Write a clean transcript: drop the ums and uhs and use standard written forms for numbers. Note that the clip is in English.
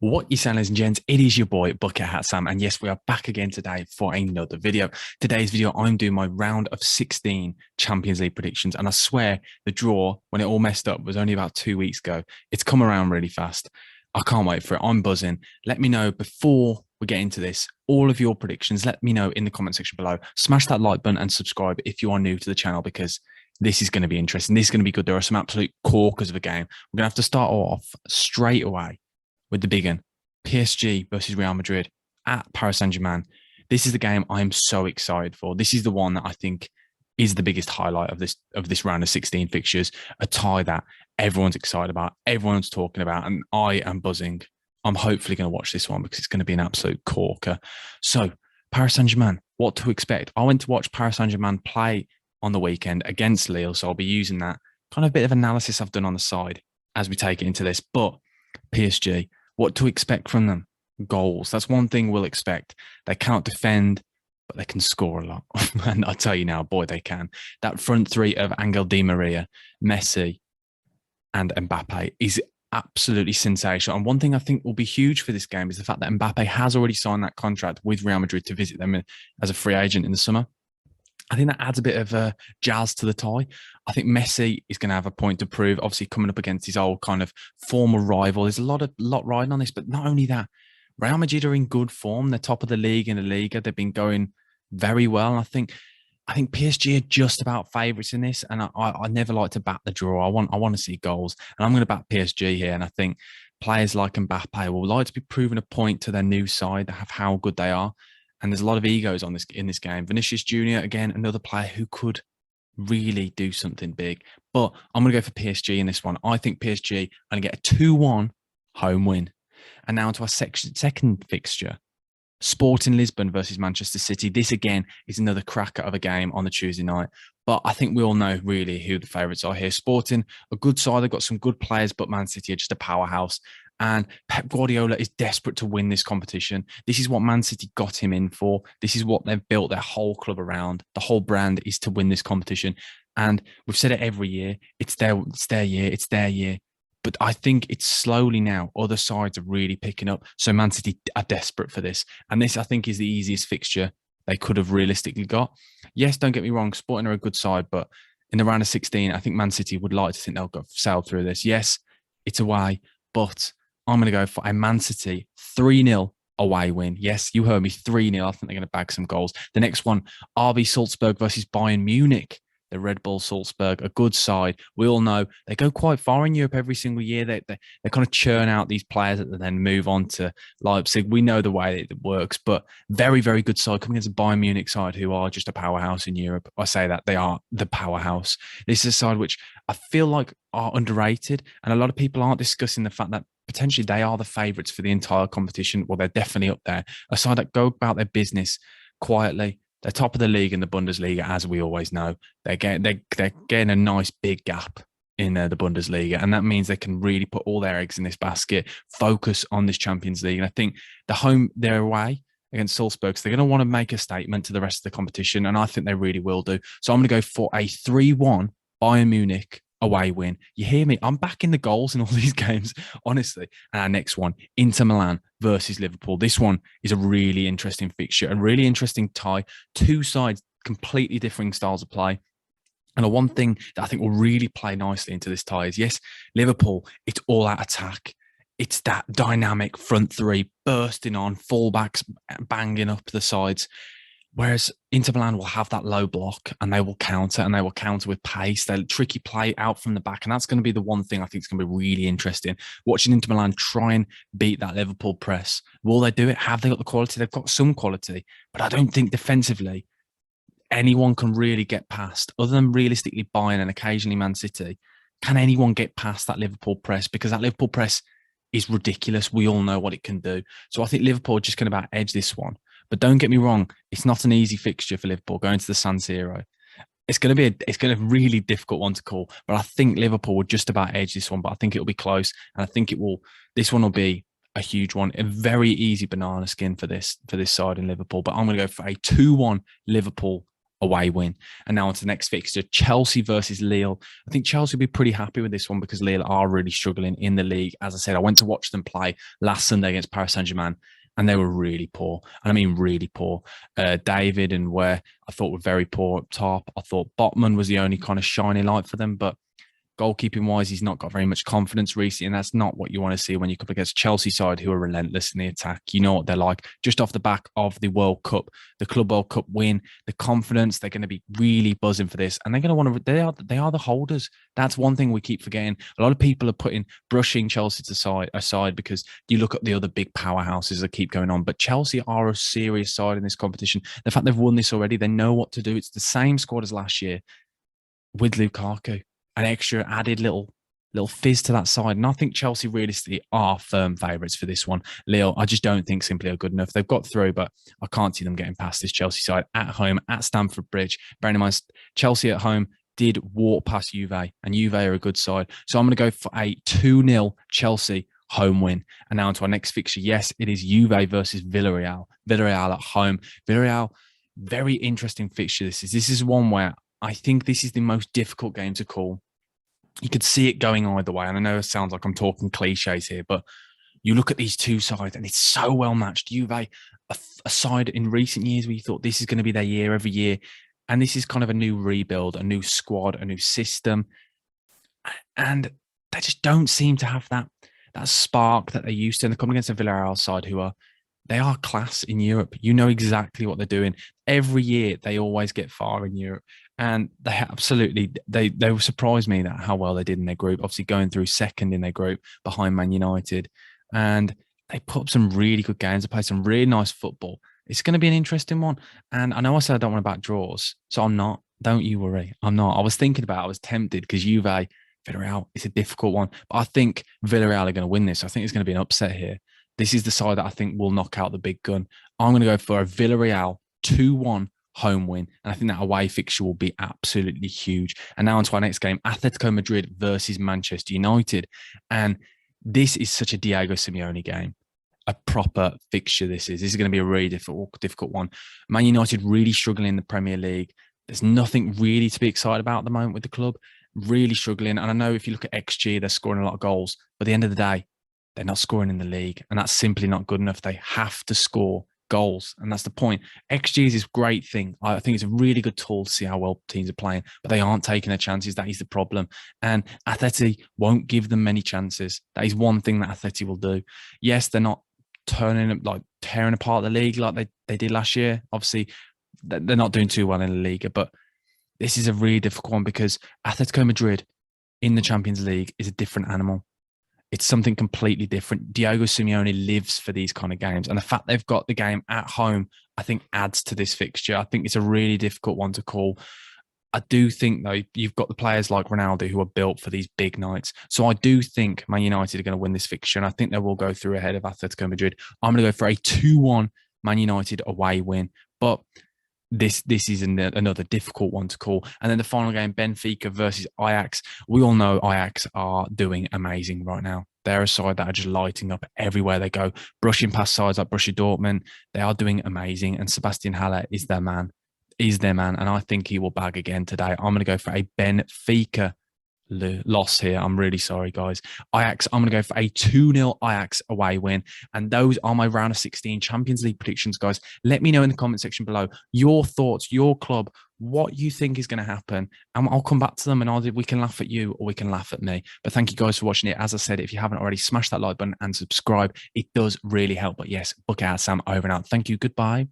What you saying, ladies and gents? It is your boy BucketHatSam, and yes, we are back again today for another video. Today's video, I'm doing my round of 16 Champions League predictions, and I swear the draw, when it all messed up, was only about 2 weeks ago. It's come around really fast. I can't wait for it. I'm buzzing. Let me know before we get into this, all of your predictions. Let me know in the comment section below. Smash that like button and subscribe if you are new to the channel, because this is going to be interesting. This is going to be good. There are some absolute corkers of a game. We're going to have to start off straight away with the big one. PSG versus Real Madrid at Paris Saint-Germain. This is the game I'm so excited for. This is the one that I think is the biggest highlight of this round of 16 fixtures. A tie that everyone's excited about, everyone's talking about, and I am buzzing. I'm hopefully going to watch this one because it's going to be an absolute corker. So, Paris Saint-Germain, what to expect? I went to watch Paris Saint-Germain play on the weekend against Lille, so I'll be using that kind of bit of analysis I've done on the side as we take it into this. But PSG, what to expect from them? Goals. That's one thing we'll expect. They cannot defend, but they can score a lot. And I tell you now, boy, they can. That front three of Angel Di Maria, Messi, and Mbappe is absolutely sensational. And one thing I think will be huge for this game is the fact that Mbappe has already signed that contract with Real Madrid to visit them as a free agent in the summer. I think that adds a bit of jazz to the tie. I think Messi is going to have a point to prove, obviously coming up against his old kind of former rival. There's a lot riding on this, but not only that, Real Madrid are in good form. They're top of the league in the Liga. They've been going very well. And I think PSG are just about favourites in this. And I never like to bat the draw. I want to see goals. And I'm going to back PSG here. And I think players like Mbappe will like to be proving a point to their new side of how good they are. And there's a lot of egos in this game. Vinicius Jr., again, another player who could really do something big. But I'm going to go for PSG in this one. I think PSG are going to get a 2-1 home win. And now to our second fixture. Sporting Lisbon versus Manchester City. This, again, is another cracker of a game on the Tuesday night. But I think we all know really who the favourites are here. Sporting, a good side. They've got some good players, but Man City are just a powerhouse. And Pep Guardiola is desperate to win this competition. This is what Man City got him in for. This is what they've built their whole club around. The whole brand is to win this competition. And we've said it every year. It's their year. It's their year. But I think it's slowly now. Other sides are really picking up. So Man City are desperate for this. And this, I think, is the easiest fixture they could have realistically got. Yes, don't get me wrong. Sporting are a good side. But in the round of 16, I think Man City would like to think they'll go sail through this. Yes, it's away. But I'm going to go for a Man City 3-0 away win. Yes, you heard me, 3-0. I think they're going to bag some goals. The next one, RB Salzburg versus Bayern Munich. The Red Bull Salzburg, a good side. We all know they go quite far in Europe every single year. They kind of churn out these players that then move on to Leipzig. We know the way it works, but very, very good side coming against a Bayern Munich side who are just a powerhouse in Europe. I say that they are the powerhouse. This is a side which I feel like are underrated, and a lot of people aren't discussing the fact that potentially they are the favourites for the entire competition. Well, they're definitely up there. A side that go about their business quietly. They're top of the league in the Bundesliga, as we always know. They're getting a nice big gap in the Bundesliga, and that means they can really put all their eggs in this basket, focus on this Champions League. And I think they're away against Salzburg, so they're going to want to make a statement to the rest of the competition, and I think they really will do. So I'm going to go for a 3-1 Bayern Munich away win. You hear me? I'm backing the goals in all these games, honestly. And our next one, Inter Milan versus Liverpool. This one is a really interesting fixture, a really interesting tie. Two sides, completely differing styles of play. And the one thing that I think will really play nicely into this tie is, yes, Liverpool, it's all out attack. It's that dynamic front three bursting on, fullbacks banging up the sides. Whereas Inter Milan will have that low block and they will counter with pace. They'll tricky play out from the back. And that's going to be the one thing I think is going to be really interesting. Watching Inter Milan try and beat that Liverpool press. Will they do it? Have they got the quality? They've got some quality. But I don't think defensively anyone can really get past, other than realistically Bayern and occasionally Man City. Can anyone get past that Liverpool press? Because that Liverpool press is ridiculous. We all know what it can do. So I think Liverpool are just going to about edge this one. But don't get me wrong, it's not an easy fixture for Liverpool going to the San Siro. It's going to be a really difficult one to call. But I think Liverpool will just about edge this one. But I think it'll be close, and I think this one will be a huge one, a very easy banana skin for this side in Liverpool. But I'm going to go for a 2-1 Liverpool away win. And now on to the next fixture, Chelsea versus Lille. I think Chelsea will be pretty happy with this one because Lille are really struggling in the league. As I said, I went to watch them play last Sunday against Paris Saint-Germain, and they were really poor. And I mean really poor. David and Ware, I thought were very poor up top. I thought Botman was the only kind of shiny light for them, but goalkeeping wise, he's not got very much confidence recently, and that's not what you want to see when you come against Chelsea side who are relentless in the attack. You know what they're like. Just off the back of the World Cup, the Club World Cup win, the confidence, they're going to be really buzzing for this, and they're going to want to. They are the holders. That's one thing we keep forgetting. A lot of people are brushing Chelsea aside because you look at the other big powerhouses that keep going on, but Chelsea are a serious side in this competition. The fact they've won this already, they know what to do. It's the same squad as last year with Lukaku. An extra added little fizz to that side. And I think Chelsea realistically are firm favourites for this one. Lille, I just don't think simply are good enough. They've got through, but I can't see them getting past this Chelsea side at home at Stamford Bridge. Bearing in mind, Chelsea at home did walk past Juve, and Juve are a good side. So I'm going to go for a 2-0 Chelsea home win. And now onto our next fixture. Yes, it is Juve versus Villarreal. Villarreal at home. Villarreal, very interesting fixture this is. This is one where I think this is the most difficult game to call. You could see it going either way. And I know it sounds like I'm talking cliches here, but you look at these two sides and it's so well matched. Juve, a side in recent years where you thought this is going to be their year every year. And this is kind of a new rebuild, a new squad, a new system. And they just don't seem to have that spark that they used to. And they're coming against a Villarreal side they are class in Europe. You know exactly what they're doing. Every year, they always get far in Europe. And they absolutely, they surprised me that how well they did in their group. Obviously going through second in their group behind Man United. And they put up some really good games. They played some really nice football. It's going to be an interesting one. And I know I said I don't want to back draws. So I'm not. Don't you worry. I'm not. I was tempted because Juve, Villarreal, it's a difficult one. But I think Villarreal are going to win this. I think it's going to be an upset here. This is the side that I think will knock out the big gun. I'm going to go for a Villarreal 2-1 home win. And I think that away fixture will be absolutely huge. And now on to our next game, Atletico Madrid versus Manchester United. And this is such a Diego Simeone game. A proper fixture this is. This is going to be a really difficult one. Man United really struggling in the Premier League. There's nothing really to be excited about at the moment with the club. Really struggling. And I know if you look at XG, they're scoring a lot of goals. But at the end of the day, they're not scoring in the league. And that's simply not good enough. They have to score goals. And that's the point. XG is this great thing. I think it's a really good tool to see how well teams are playing, but they aren't taking their chances. That is the problem. And Atleti won't give them many chances. That is one thing that Atleti will do. Yes, they're not tearing apart the league like they did last year. Obviously, they're not doing too well in the Liga, but this is a really difficult one because Atletico Madrid in the Champions League is a different animal. It's something completely different. Diego Simeone lives for these kind of games. And the fact they've got the game at home, I think adds to this fixture. I think it's a really difficult one to call. I do think, though, you've got the players like Ronaldo who are built for these big nights. So I do think Man United are going to win this fixture. And I think they will go through ahead of Atletico Madrid. I'm going to go for a 2-1 Man United away win. But this is another difficult one to call. And then the final game, Benfica versus AJAX. We all know AJAX are doing amazing right now. They're a side that are just lighting up everywhere they go, brushing past sides like Borussia Dortmund. They are doing amazing. And Sebastian Haller is their man. And I think he will bag again today. I'm going to go for a Benfica loss here. I'm really sorry, guys. AJAX, I'm going to go for a 2-0 AJAX away win. And those are my round of 16 Champions League predictions, guys. Let me know in the comment section below your thoughts, your club, what you think is going to happen. And I'll come back to them and we can laugh at you or we can laugh at me. But thank you guys for watching it. As I said, if you haven't already, smash that like button and subscribe. It does really help. But yes, BucketHatSam over and out. Thank you. Goodbye.